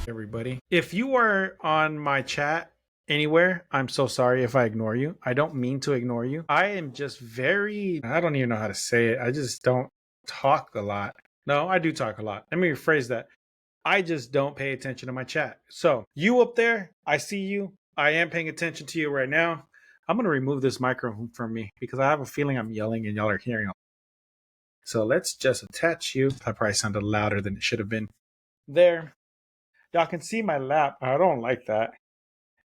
Everybody. If you are on my chat anywhere, I'm so sorry if I ignore you. I don't mean to ignore you. I am just I don't even know how to say it. I just don't talk a lot. No, I do talk a lot. Let me rephrase that. I just don't pay attention to my chat. So, you up there, I see you. I am paying attention to you right now. I'm going to remove this microphone from me because I have a feeling I'm yelling and y'all are hearing it. So, let's just attach you. I probably sounded louder than it should have been. There. Y'all can see my lap. I don't like that.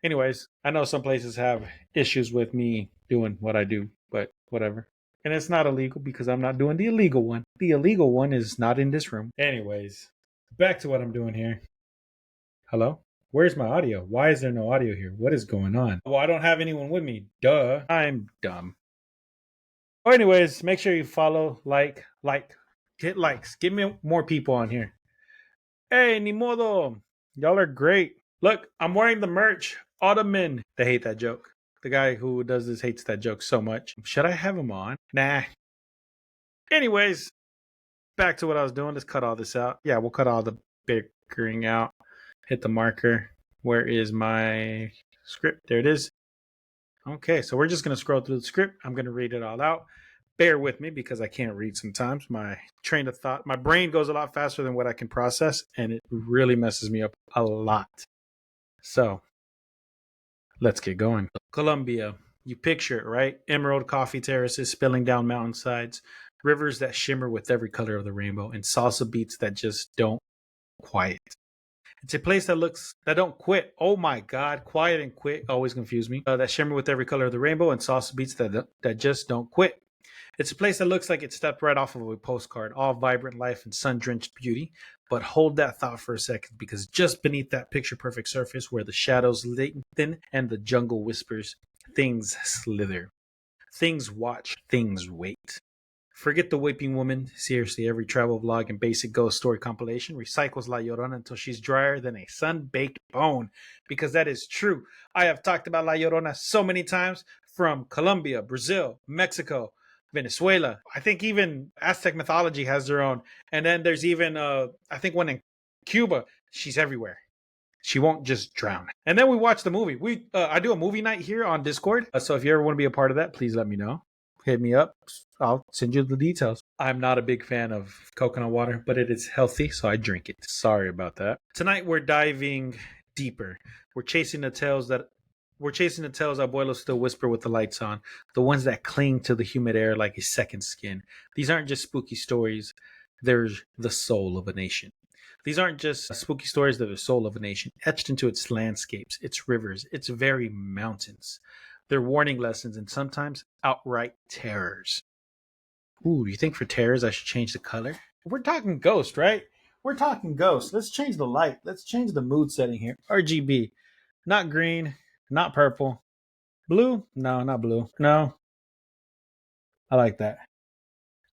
Anyways, I know some places have issues with me doing what I do, but whatever. And it's not illegal because I'm not doing the illegal one. The illegal one is not in this room. Anyways, back to what I'm doing here. Hello? Where's my audio? Why is there no audio here? What is going on? Well, I don't have anyone with me. Duh. I'm dumb. Oh, anyways, make sure you follow, hit likes. Give me more people on here. Hey, ni modo. Y'all are great. Look, I'm wearing the merch. Ottoman. They hate that joke. The guy who does this hates that joke so much. Should I have him on? Nah. Anyways, back to what I was doing. Let's cut all this out. Yeah, we'll cut all the bickering out. Hit the marker. Where is my script? There it is. Okay, so we're just going to scroll through the script. I'm going to read it all out. Bear with me because I can't read sometimes. My train of thought, my brain goes a lot faster than what I can process, and it really messes me up a lot. So, let's get going. Colombia, you picture it, right? Emerald coffee terraces spilling down mountainsides, rivers that shimmer with every color of the rainbow, and salsa beats that just don't quiet. It's a place that don't quit. Oh my God, quiet and quit always confuse me. That shimmer with every color of the rainbow and salsa beats that just don't quit. It's a place that looks like it stepped right off of a postcard, all vibrant life and sun-drenched beauty. But hold that thought for a second, because just beneath that picture-perfect surface where the shadows lengthen and the jungle whispers, things slither. Things watch, things wait. Forget the Weeping Woman. Seriously, every travel vlog and basic ghost story compilation recycles La Llorona until she's drier than a sun-baked bone. Because that is true. I have talked about La Llorona so many times, from Colombia, Brazil, Mexico, Venezuela. I think even Aztec mythology has their own. And then there's even, I think one in Cuba. She's everywhere. She won't just drown. And then we watch the movie. I do a movie night here on Discord. So if you ever want to be a part of that, please let me know. Hit me up. I'll send you the details. I'm not a big fan of coconut water, but it is healthy, so I drink it. Sorry about that. Tonight we're diving deeper. We're chasing the tales abuelos still whisper with the lights on, the ones that cling to the humid air like a second skin. These aren't just spooky stories, they're the soul of a nation. These aren't just spooky stories, they're the soul of a nation, etched into its landscapes, its rivers, its very mountains. They're warning lessons and sometimes outright terrors. Ooh, you think for terrors I should change the color? We're talking ghost, right? We're talking ghost. Let's change the light. Let's change the mood setting here. RGB. Not green, not purple. Blue? No, not blue. No. I like that.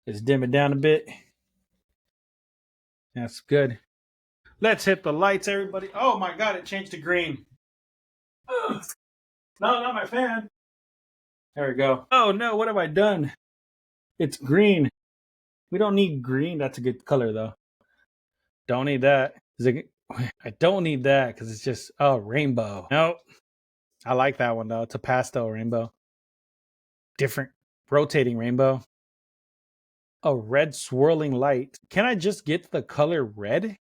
Let's dim it down a bit. That's good. Let's hit the lights, everybody. Oh my God, it changed to green. Ugh. No, not my fan. There we go. Oh no, what have I done? It's green. We don't need green. That's a good color though. Don't need that. I don't need that because it's just, oh, rainbow. Nope. I like that one though. It's a pastel rainbow. Different rotating rainbow. A red swirling light. Can I just get the color red?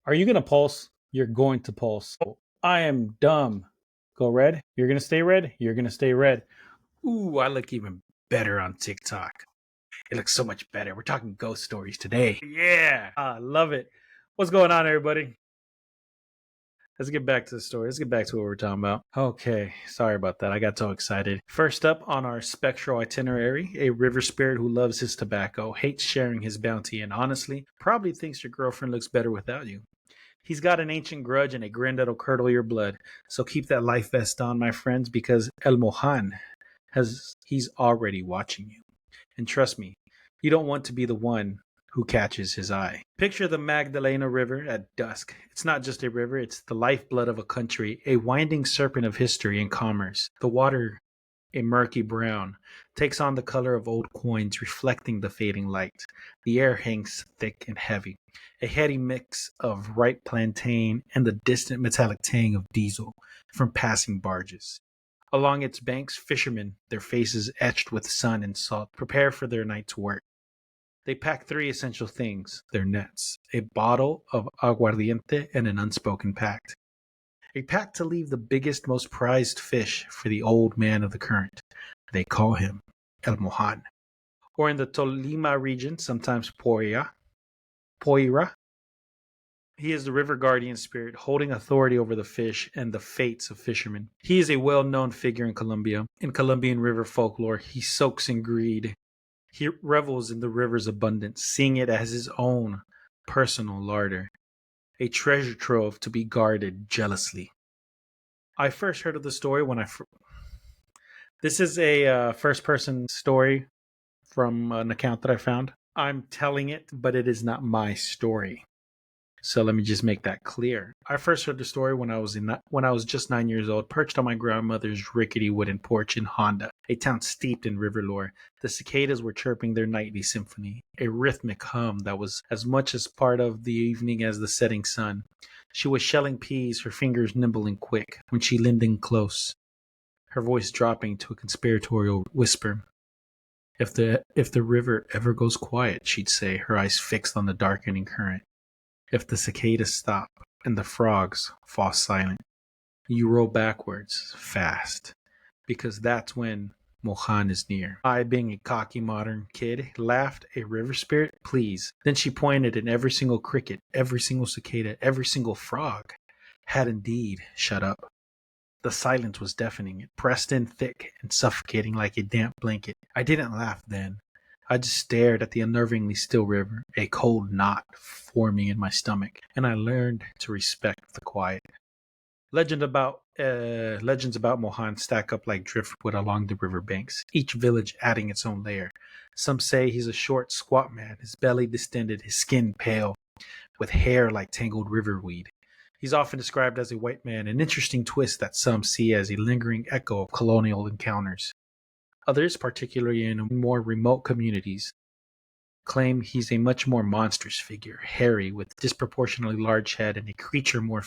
Are you going to pulse? You're going to pulse. Oh, I am dumb. Go red. You're going to stay red. You're going to stay red. Ooh, I look even better on TikTok. It looks so much better. We're talking ghost stories today. Yeah. I love it. What's going on, everybody? Let's get back to the story. Let's get back to what we're talking about. Okay, sorry about that. I got so excited. First up on our spectral itinerary, a river spirit who loves his tobacco, hates sharing his bounty, and honestly, probably thinks your girlfriend looks better without you. He's got an ancient grudge and a grin that'll curdle your blood. So keep that life vest on, my friends, because El Mohan he's already watching you. And trust me, you don't want to be the one who catches his eye. Picture the Magdalena River at dusk. It's not just a river, it's the lifeblood of a country, a winding serpent of history and commerce. The water a murky brown, takes on the color of old coins reflecting the fading light. The air hangs thick and heavy, a heady mix of ripe plantain and the distant metallic tang of diesel from passing barges. Along its banks, fishermen, their faces etched with sun and salt, prepare for their night's work. They pack three essential things: their nets, a bottle of aguardiente, and an unspoken pact. A pact to leave the biggest, most prized fish for the old man of the current. They call him El Mohan. Or in the Tolima region, sometimes Poira. He is the river guardian spirit, holding authority over the fish and the fates of fishermen. He is a well known figure in Colombia. In Colombian river folklore, he soaks in greed. He revels in the river's abundance, seeing it as his own personal larder, a treasure trove to be guarded jealously. I first heard of the story when this is a first person story from an account that I found. I'm telling it, but it is not my story. So let me just make that clear. I first heard the story when I was just 9 years old, perched on my grandmother's rickety wooden porch in Honda, a town steeped in river lore. The cicadas were chirping their nightly symphony, a rhythmic hum that was as much as part of the evening as the setting sun. She was shelling peas, her fingers nimble and quick, when she leaned in close, her voice dropping to a conspiratorial whisper. If the river ever goes quiet, she'd say, her eyes fixed on the darkening current. If the cicadas stop and the frogs fall silent, you roll backwards, fast, because that's when Mohan is near. I, being a cocky modern kid, laughed. A river spirit? Please. Then she pointed, and every single cricket, every single cicada, every single frog had indeed shut up. The silence was deafening. It pressed in thick and suffocating like a damp blanket. I didn't laugh then. I just stared at the unnervingly still river, a cold knot forming in my stomach, and I learned to respect the quiet. Legends about Mohan stack up like driftwood along the river banks, each village adding its own layer. Some say he's a short, squat man, his belly distended, his skin pale, with hair like tangled riverweed. He's often described as a white man, an interesting twist that some see as a lingering echo of colonial encounters. Others, particularly in more remote communities, claim he's a much more monstrous figure, hairy, with disproportionately large head, and a creature more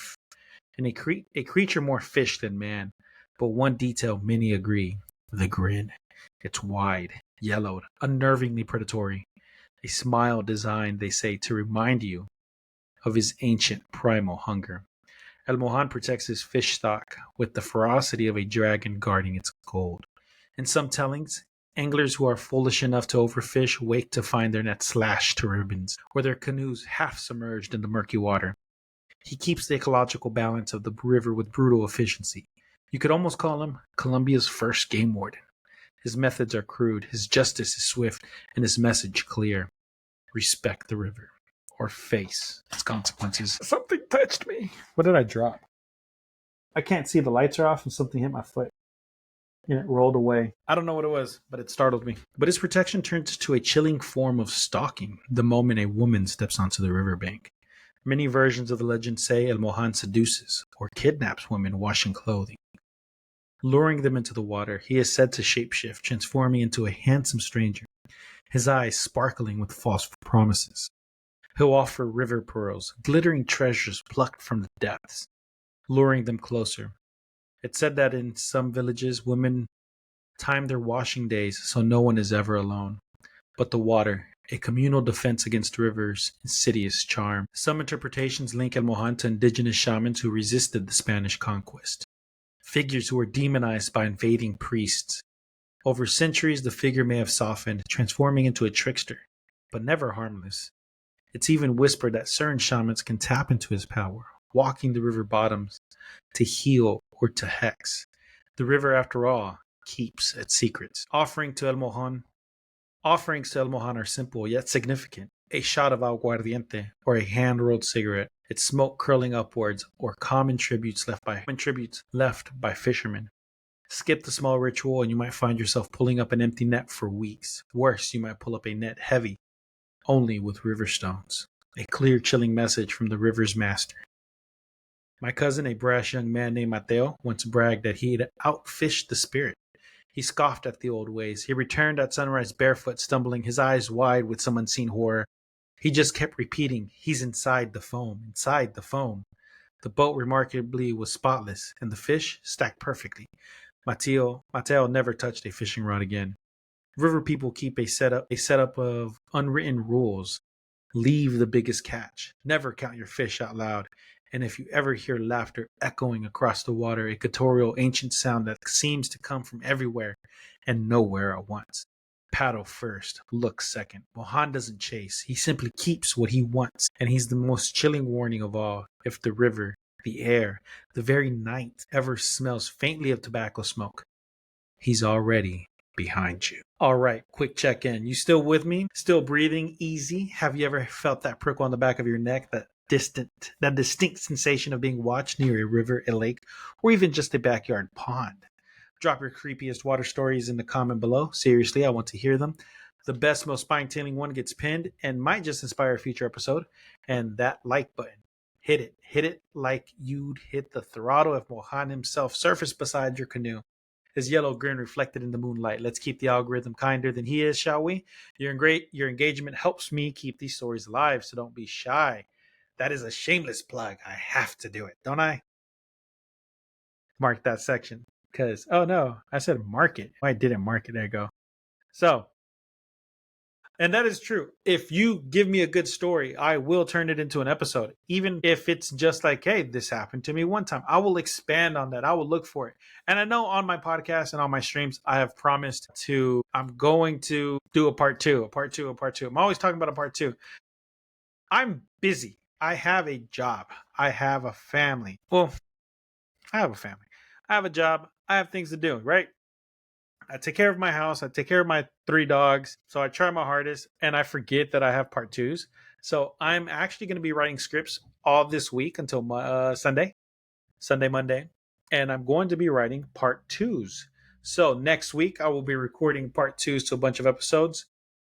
fish than man. But one detail many agree: the grin. It's wide, yellowed, unnervingly predatory. A smile designed, they say, to remind you of his ancient primal hunger. El Mohan protects his fish stock with the ferocity of a dragon guarding its gold. In some tellings, anglers who are foolish enough to overfish wake to find their nets slashed to ribbons, or their canoes half submerged in the murky water. He keeps the ecological balance of the river with brutal efficiency. You could almost call him Colombia's first game warden. His methods are crude, his justice is swift, and his message clear: respect the river, or face its consequences. Something touched me. What did I drop? I can't see, the lights are off and something hit my foot and it rolled away. I don't know what it was, but it startled me. But his protection turns to a chilling form of stalking the moment a woman steps onto the riverbank. Many versions of the legend say El Mohan seduces or kidnaps women washing clothing. Luring them into the water, he is said to shapeshift, transforming into a handsome stranger, his eyes sparkling with false promises. He'll offer river pearls, glittering treasures plucked from the depths, luring them closer. It's said that in some villages, women time their washing days so no one is ever alone. But the water, a communal defense against rivers' insidious charm. Some interpretations link El Mohan to indigenous shamans who resisted the Spanish conquest, figures who were demonized by invading priests. Over centuries, the figure may have softened, transforming into a trickster, but never harmless. It's even whispered that certain shamans can tap into his power, walking the river bottoms to heal or to hex. The river, after all, keeps its secrets. Offerings to El Mohan are simple yet significant: a shot of aguardiente or a hand-rolled cigarette, its smoke curling upwards, or common tributes left by fishermen. Skip the small ritual and you might find yourself pulling up an empty net for weeks. Worse, you might pull up a net heavy only with river stones. A clear, chilling message from the river's master. My cousin, a brash young man named Mateo, once bragged that he had outfished the spirit. He scoffed at the old ways. He returned at sunrise barefoot, stumbling, his eyes wide with some unseen horror. He just kept repeating, "He's inside the foam, inside the foam." The boat remarkably was spotless, and the fish stacked perfectly. Mateo never touched a fishing rod again. River people keep a setup of unwritten rules. Leave the biggest catch. Never count your fish out loud. And if you ever hear laughter echoing across the water, a guttural ancient sound that seems to come from everywhere and nowhere at once. Paddle first, look second. Mohan doesn't chase. He simply keeps what he wants. And he's the most chilling warning of all. If the river, the air, the very night ever smells faintly of tobacco smoke, he's already behind you. All right, quick check in. You still with me? Still breathing easy? Have you ever felt that prickle on the back of your neck, that distinct sensation of being watched near a river, a lake, or even just a backyard pond? Drop your creepiest water stories in the comment below. Seriously, I want to hear them. The best, most spine-tingling one gets pinned and might just inspire a future episode. And that like button, hit it. Hit it like you'd hit the throttle if Mohan himself surfaced beside your canoe. His yellow grin reflected in the moonlight. Let's keep the algorithm kinder than he is, shall we? Your engagement helps me keep these stories alive, so don't be shy. That is a shameless plug. I have to do it, don't I? Mark that section. Because, oh no, I said mark it. I didn't mark it. There you go. So, and that is true. If you give me a good story, I will turn it into an episode. Even if it's just like, hey, this happened to me one time, I will expand on that. I will look for it. And I know on my podcast and on my streams, I have promised I'm going to do a part two. I'm always talking about a part two. I'm busy. I have a job. I have a family. Well, I have a family. I have a job. I have things to do, right? I take care of my house. I take care of my 3 dogs. So I try my hardest and I forget that I have part twos. So I'm actually going to be writing scripts all this week until Sunday, Monday. And I'm going to be writing part twos. So next week, I will be recording part twos to a bunch of episodes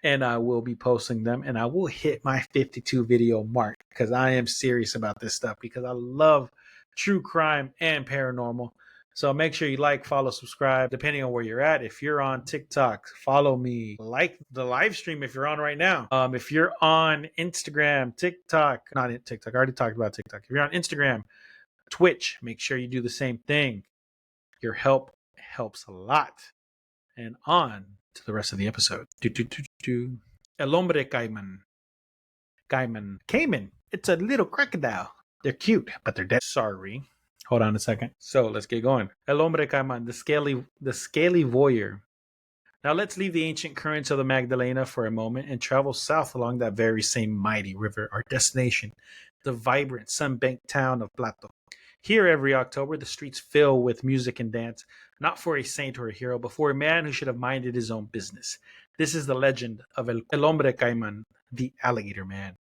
and I will be posting them. And I will hit my 52 video mark because I am serious about this stuff because I love true crime and paranormal. So make sure you like, follow, subscribe, depending on where you're at. If you're on TikTok, follow me. Like the live stream if you're on right now. If you're on Instagram, TikTok, not TikTok, I already talked about TikTok. If you're on Instagram, Twitch, make sure you do the same thing. Your help helps a lot. And on to the rest of the episode. El hombre caiman. Caiman. It's a little crocodile. They're cute, but they're dead. Sorry. Hold on a second. So let's get going. El hombre caiman, the scaly voyeur. Now let's leave the ancient currents of the Magdalena for a moment and travel south along that very same mighty river, our destination, the vibrant sun-banked town of Plato. Here every October, the streets fill with music and dance, not for a saint or a hero, but for a man who should have minded his own business. This is the legend of El Hombre Caiman, the alligator man.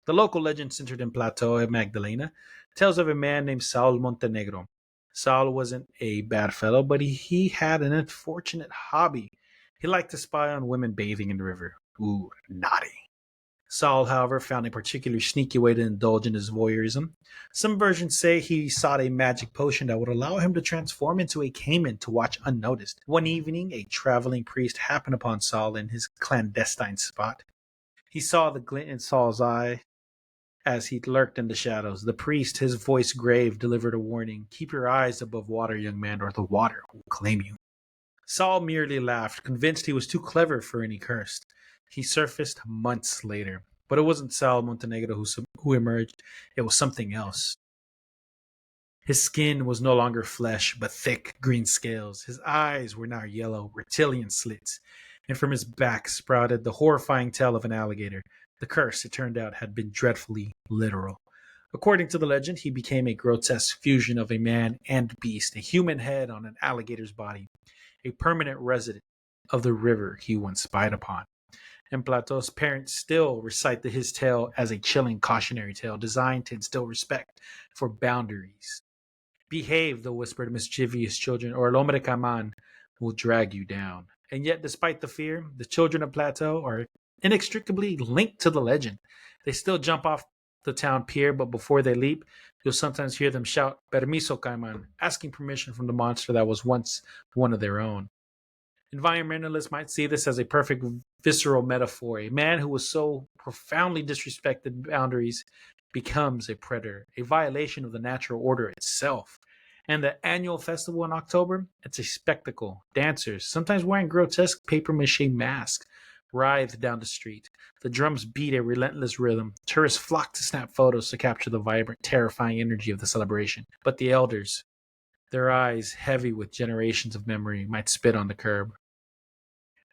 The local legend centered in Plateau of Magdalena tells of a man named Saul Montenegro. Saul wasn't a bad fellow, but he had an unfortunate hobby. He liked to spy on women bathing in the river. Ooh, naughty. Saul, however, found a particularly sneaky way to indulge in his voyeurism. Some versions say he sought a magic potion that would allow him to transform into a caiman to watch unnoticed. One evening, a traveling priest happened upon Saul in his clandestine spot. He saw the glint in Saul's eye as he lurked in the shadows. The priest, his voice grave, delivered a warning. Keep your eyes above water, young man, or the water will claim you. Saul merely laughed, convinced he was too clever for any curse. He surfaced months later, but it wasn't Saul Montenegro who emerged. It was something else. His skin was no longer flesh, but thick green scales. His eyes were now yellow, reptilian slits, and from his back sprouted the horrifying tail of an alligator. The curse, it turned out, had been dreadfully literal. According to the legend, he became a grotesque fusion of a man and beast, a human head on an alligator's body, a permanent resident of the river he once spied upon. And Plato's parents still recite his tale as a chilling cautionary tale designed to instill respect for boundaries. Behave, the whispered mischievous children, or El Hombre Caiman will drag you down. And yet, despite the fear, the children of Plateau are inextricably linked to the legend. They still jump off the town pier, but before they leap, you'll sometimes hear them shout, "Permiso, Caiman," asking permission from the monster that was once one of their own. Environmentalists might see this as a perfect visceral metaphor. A man who was so profoundly disrespected boundaries becomes a predator, a violation of the natural order itself. And the annual festival in October, it's a spectacle. Dancers, sometimes wearing grotesque paper mache masks, writhe down the street. The drums beat a relentless rhythm. Tourists flock to snap photos to capture the vibrant, terrifying energy of the celebration. But the elders, their eyes heavy with generations of memory, might spit on the curb.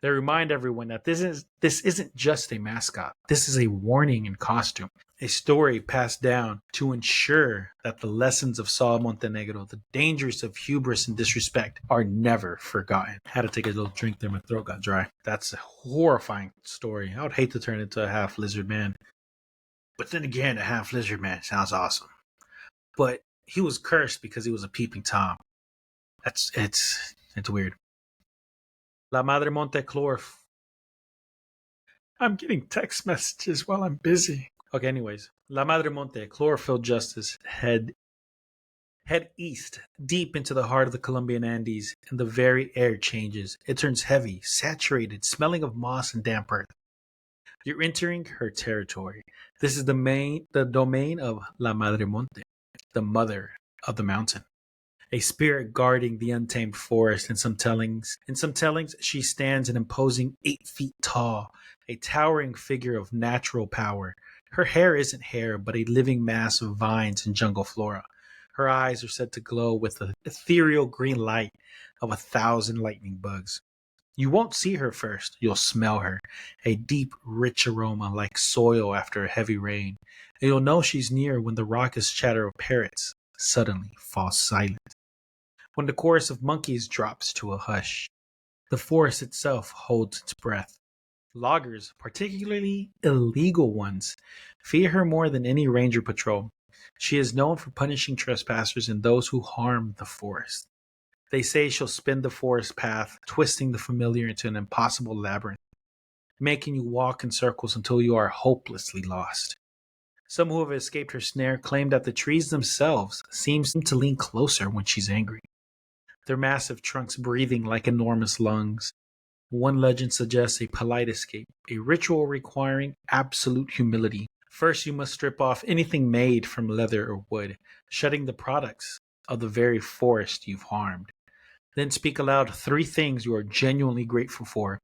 They remind everyone that this isn't just a mascot. This is a warning in costume, a story passed down to ensure that the lessons of Saul Montenegro, the dangers of hubris and disrespect, are never forgotten. Had to take a little drink there, my throat got dry. That's a horrifying story. I would hate to turn into a half lizard man. But then again, a half lizard man sounds awesome. But he was cursed because he was a peeping Tom. It's weird. La Madre Monteclor. I'm getting text messages while I'm busy. Okay, anyways. La Madre Monte, chlorophyll justice, head east, deep into the heart of the Colombian Andes, and the very air changes. It turns heavy, saturated, smelling of moss and damp earth. You're entering her territory. This is the domain of La Madre Monte, the mother of the mountain. A spirit guarding the untamed forest. In some tellings, she stands an imposing 8 feet tall, a towering figure of natural power. Her hair isn't hair, but a living mass of vines and jungle flora. Her eyes are said to glow with the ethereal green light of 1,000 lightning bugs. You won't see her first, you'll smell her, a deep, rich aroma like soil after a heavy rain. And you'll know she's near when the raucous chatter of parrots suddenly falls silent. When the chorus of monkeys drops to a hush, the forest itself holds its breath. Loggers, particularly illegal ones, fear her more than any ranger patrol. She is known for punishing trespassers and those who harm the forest. They say she'll spin the forest path, twisting the familiar into an impossible labyrinth, making you walk in circles until you are hopelessly lost. Some who have escaped her snare claim that the trees themselves seem to lean closer when she's angry, their massive trunks breathing like enormous lungs. One legend suggests a polite escape, a ritual requiring absolute humility. First, you must strip off anything made from leather or wood, shedding the products of the very forest you've harmed. Then speak aloud 3 things you are genuinely grateful for.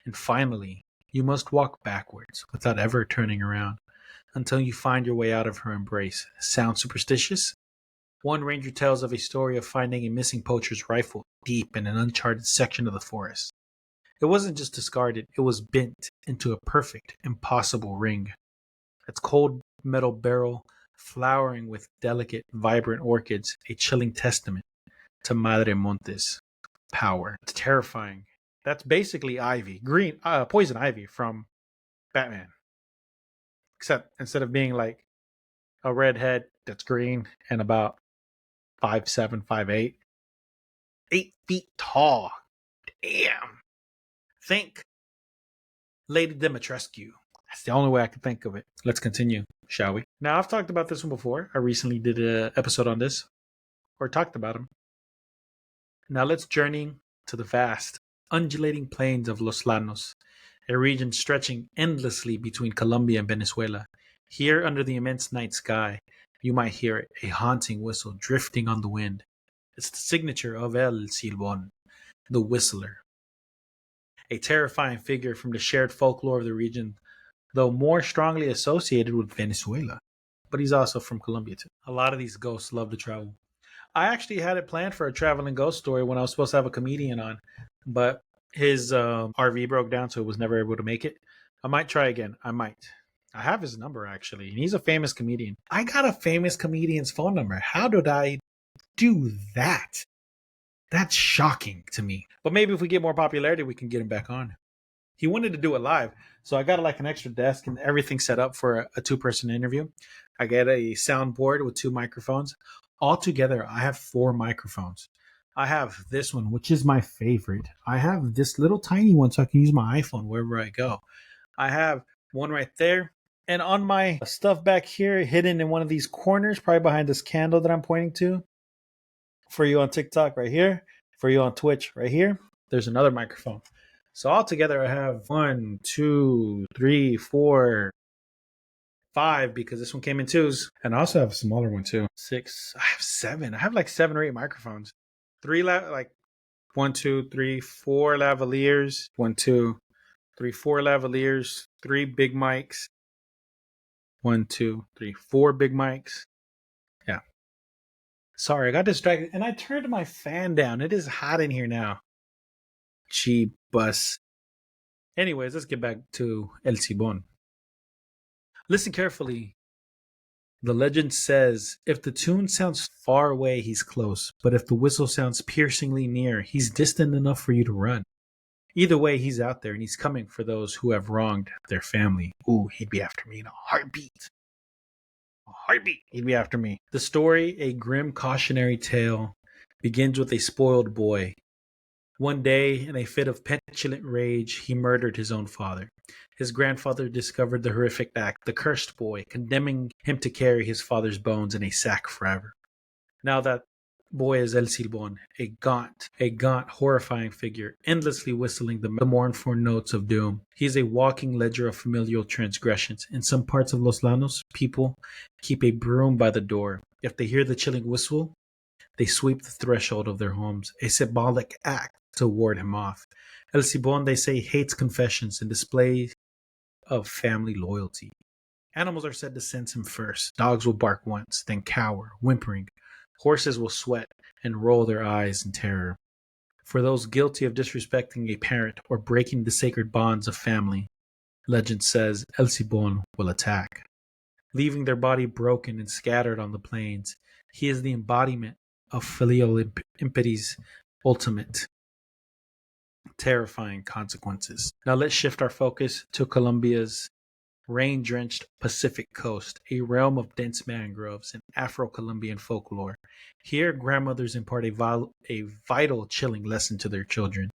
And finally, you must walk backwards without ever turning around until you find your way out of her embrace. Sound superstitious? One ranger tells of a story of finding a missing poacher's rifle deep in an uncharted section of the forest. It wasn't just discarded, it was bent into a perfect, impossible ring. Its cold metal barrel flowering with delicate, vibrant orchids, a chilling testament to Madre Monte's power. It's terrifying. That's basically ivy, poison ivy from Batman. Except instead of being like a redhead that's green and about 5'7", 5'8", 8 feet tall. Damn. Think Lady Dimitrescu. That's the only way I can think of it. Let's continue, shall we? Now, I've talked about this one before. I recently did an episode on this, or talked about him. Now let's journey to the vast, undulating plains of Los Llanos, a region stretching endlessly between Colombia and Venezuela. Here, under the immense night sky, you might hear it, a haunting whistle drifting on the wind. It's the signature of El Silbón, the whistler. A terrifying figure from the shared folklore of the region, though more strongly associated with Venezuela. But he's also from Colombia too. A lot of these ghosts love to travel. I actually had it planned for a traveling ghost story when I was supposed to have a comedian on, but his RV broke down, so it was never able to make it. I might try again. I might. I have his number, actually, and he's a famous comedian. I got a famous comedian's phone number. How did I do that? That's shocking to me. But maybe if we get more popularity, we can get him back on. He wanted to do it live, so I got like an extra desk and everything set up for a 2-person interview. I got a soundboard with 2 microphones. Altogether, I have 4 microphones. I have this one, which is my favorite. I have this little tiny one so I can use my iPhone wherever I go. I have one right there. And on my stuff back here, hidden in one of these corners, probably behind this candle that I'm pointing to. For you on TikTok, right here. For you on Twitch, right here. there's another microphone. So altogether, I have one, two, three, four, five, because this one came in twos, and I also have a smaller one too. Six. I have seven. I have like 7 or 8 microphones. Like one, two, three, four lavaliers. One, two, three, four lavaliers. Three big mics. One, two, three, four big mics. Yeah. Sorry, I got distracted, and I turned my fan down. It is hot in here now. Cheap bus. Anyways, let's get back to El Cibon. Listen carefully. The legend says if the tune sounds far away, he's close, but if the whistle sounds piercingly near, he's distant enough for you to run. Either way, he's out there and he's coming for those who have wronged their family. Ooh, he'd be after me in a heartbeat. A heartbeat, he'd be after me. The story, a grim cautionary tale, begins with a spoiled boy. One day, in a fit of petulant rage, he murdered his own father. His grandfather discovered the horrific act, the cursed boy, condemning him to carry his father's bones in a sack forever. Now that boy is El Silbon, a gaunt, horrifying figure, endlessly whistling the mournful notes of doom. He is a walking ledger of familial transgressions. In some parts of Los Llanos, people keep a broom by the door. If they hear the chilling whistle, they sweep the threshold of their homes, a symbolic act to ward him off. El Cibon, they say, hates confessions and displays of family loyalty. Animals are said to sense him first. Dogs will bark once, then cower, whimpering. Horses will sweat and roll their eyes in terror. For those guilty of disrespecting a parent or breaking the sacred bonds of family, legend says El Cibon will attack. Leaving their body broken and scattered on the plains, he is the embodiment of filial impiety's ultimate, terrifying consequences. Now let's shift our focus to Colombia's rain-drenched Pacific coast, a realm of dense mangroves and Afro-Colombian folklore. Here, grandmothers impart a vital, chilling lesson to their children.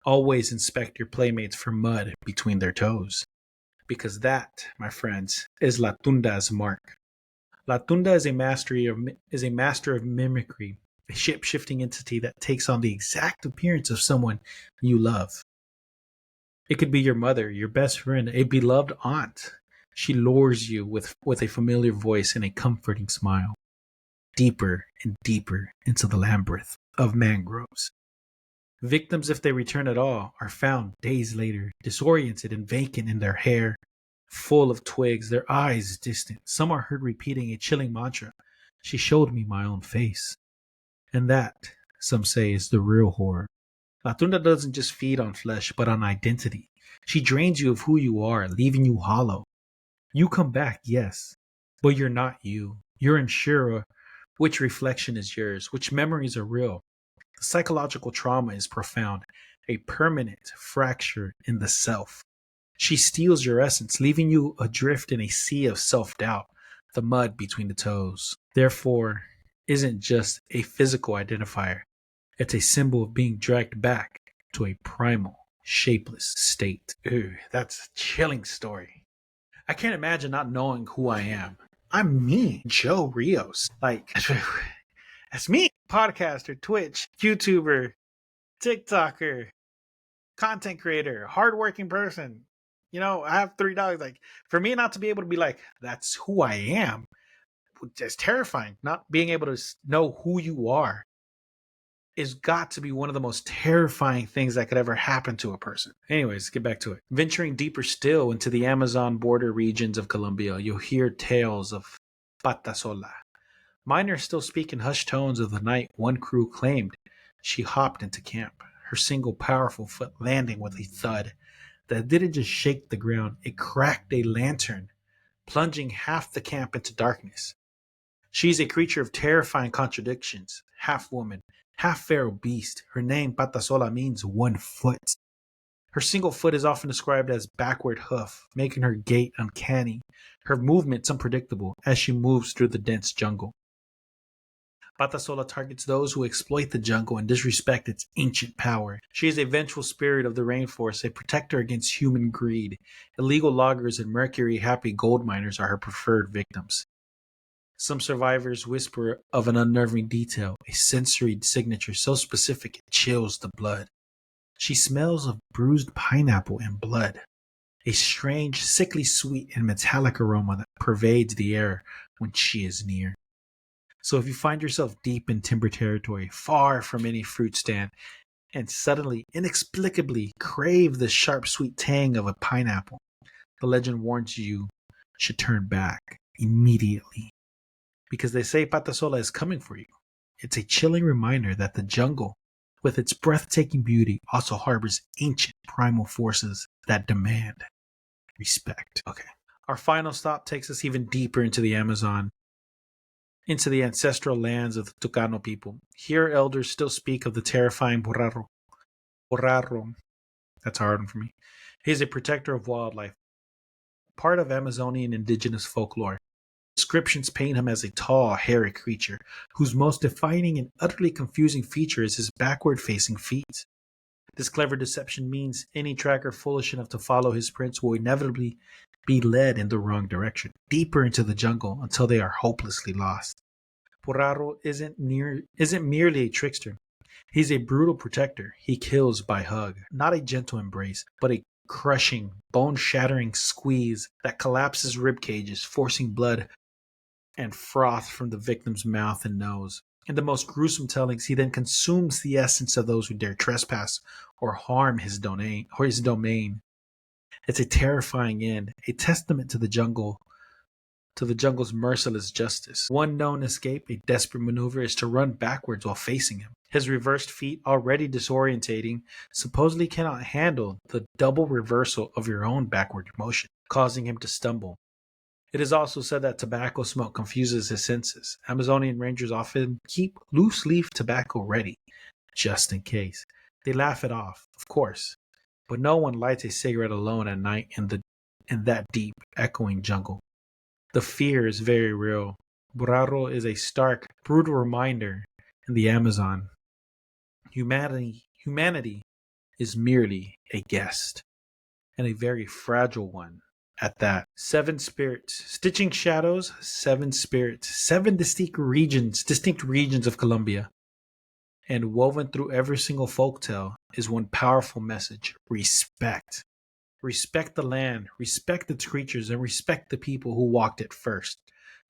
Always inspect your playmates for mud between their toes, because that, my friends, is La Tunda's mark. La Tunda is a master of mimicry, a shape-shifting entity that takes on the exact appearance of someone you love. It could be your mother, your best friend, a beloved aunt. She lures you with a familiar voice and a comforting smile, deeper and deeper into the labyrinth of mangroves. Victims, if they return at all, are found days later, disoriented and vacant in their hair, full of twigs, their eyes distant. Some are heard repeating a chilling mantra. She showed me my own face. And that, some say, is the real horror. La Tunda doesn't just feed on flesh, but on identity. She drains you of who you are, leaving you hollow. You come back, yes, but you're not you. You're unsure which reflection is yours, which memories are real. The psychological trauma is profound, a permanent fracture in the self. She steals your essence, leaving you adrift in a sea of self-doubt, the mud between the toes. Therefore, isn't just a physical identifier. It's a symbol of being dragged back to a primal, shapeless state. Ooh, that's a chilling story. I can't imagine not knowing who I am. I'm me, Joe Rios. Like, that's me. Podcaster, Twitch, YouTuber, TikToker, content creator, hardworking person. You know, I have 3 dogs. Like, for me not to be able to be like, that's who I am, it's terrifying. Not being able to know who you are is got to be one of the most terrifying things that could ever happen to a person. Anyways, let's get back to it. Venturing deeper still into the Amazon border regions of Colombia, you'll hear tales of Patasola. Miners still speak in hushed tones of the night one crew claimed she hopped into camp, her single powerful foot landing with a thud that didn't just shake the ground, it cracked a lantern, plunging half the camp into darkness. She's a creature of terrifying contradictions, half woman, half feral beast. Her name, Patasola, means 1 foot. Her single foot is often described as backward hoof, making her gait uncanny, her movements unpredictable as she moves through the dense jungle. Patasola targets those who exploit the jungle and disrespect its ancient power. She is a vengeful spirit of the rainforest, a protector against human greed. Illegal loggers and mercury-happy gold miners are her preferred victims. Some survivors whisper of an unnerving detail, a sensory signature so specific it chills the blood. She smells of bruised pineapple and blood, a strange, sickly sweet and metallic aroma that pervades the air when she is near. So if you find yourself deep in timber territory, far from any fruit stand, and suddenly, inexplicably crave the sharp sweet tang of a pineapple, the legend warns you should turn back immediately. Because they say Patasola is coming for you. It's a chilling reminder that the jungle, with its breathtaking beauty, also harbors ancient primal forces that demand respect. Okay. Our final stop takes us even deeper into the Amazon, into the ancestral lands of the Tucano people. Here, elders still speak of the terrifying Borraro. Borraro. That's a hard one for me. He is a protector of wildlife, part of Amazonian indigenous folklore. Descriptions paint him as a tall, hairy creature, whose most defining and utterly confusing feature is his backward-facing feet. This clever deception means any tracker foolish enough to follow his prints will inevitably be led in the wrong direction, deeper into the jungle until they are hopelessly lost. Porraro isn't merely a trickster. He's a brutal protector. He kills by hug, not a gentle embrace, but a crushing, bone-shattering squeeze that collapses rib cages, forcing blood and froth from the victim's mouth and nose. In the most gruesome tellings, he then consumes the essence of those who dare trespass or harm his domain. It's a terrifying end, a testament to the jungle's merciless justice. One known escape, a desperate maneuver, is to run backwards while facing him. His reversed feet, already disorientating, supposedly cannot handle the double reversal of your own backward motion, causing him to stumble. It is also said that tobacco smoke confuses his senses. Amazonian rangers often keep loose leaf tobacco ready, just in case. They laugh it off, of course, but no one lights a cigarette alone at night in that deep, echoing jungle. The fear is very real. Burraro is a stark, brutal reminder in the Amazon. Humanity is merely a guest, and a very fragile one at that. Seven spirits, stitching shadows, seven spirits, seven distinct regions of Colombia. And woven through every single folktale is one powerful message: respect. Respect the land, respect its creatures, and respect the people who walked it first.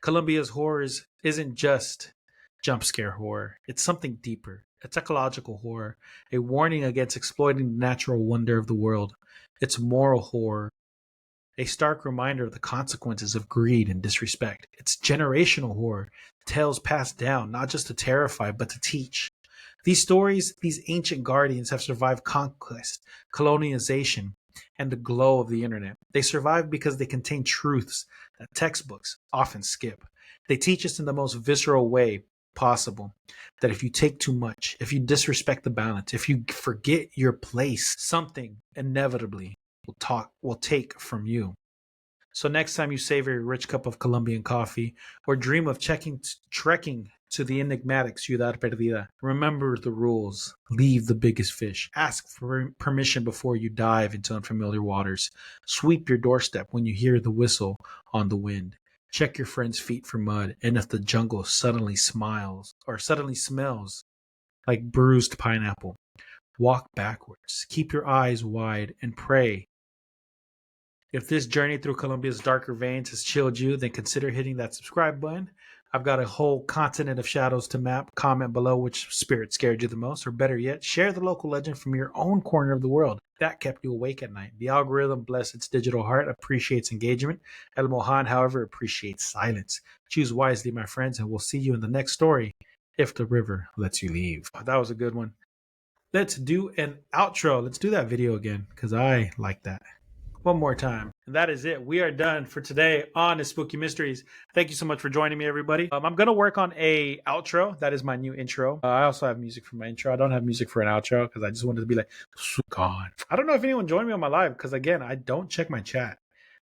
Colombia's horrors isn't just jump scare horror, it's something deeper. It's ecological horror, a warning against exploiting the natural wonder of the world. It's moral horror, a stark reminder of the consequences of greed and disrespect. It's generational horror, tales passed down not just to terrify, but to teach. These stories, these ancient guardians, have survived conquest, colonization, and the glow of the internet. They survive because they contain truths that textbooks often skip. They teach us in the most visceral way possible that if you take too much, if you disrespect the balance, if you forget your place, something inevitably will take from you. So next time you savor a rich cup of Colombian coffee or dream of trekking to the enigmatic Ciudad Perdida, remember the rules. Leave the biggest fish. Ask for permission before you dive into unfamiliar waters. Sweep your doorstep when you hear the whistle on the wind. Check your friend's feet for mud, and if the jungle suddenly smells like bruised pineapple, walk backwards. Keep your eyes wide and pray. If this journey through Colombia's darker veins has chilled you, then consider hitting that subscribe button. I've got a whole continent of shadows to map. Comment below which spirit scared you the most, or better yet, share the local legend from your own corner of the world that kept you awake at night. The algorithm, bless its digital heart, appreciates engagement. El Mohan, however, appreciates silence. Choose wisely, my friends, and we'll see you in the next story, if the river lets you leave. That was a good one. Let's do an outro. Let's do that video again, because I like that. One more time. And that is it. We are done for today on the Spooky Mysteries. Thank you so much for joining me, everybody. I'm going to work on a outro. That is my new intro. I also have music for my intro. I don't have music for an outro because I just wanted to be like, gone. I don't know if anyone joined me on my live because, again, I don't check my chat.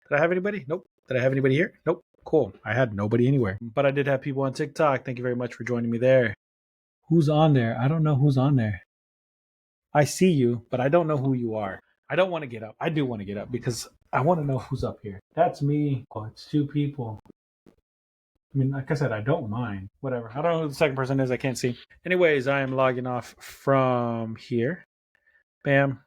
Did I have anybody? Nope. Did I have anybody here? Nope. Cool. I had nobody anywhere. But I did have people on TikTok. Thank you very much for joining me there. Who's on there? I don't know who's on there. I see you, but I don't know who you are. I don't want to get up. I do want to get up because I want to know who's up here. That's me. Oh, it's two people. I mean, like I said, I don't mind. Whatever. I don't know who the second person is. I can't see. Anyways, I am logging off from here. Bam.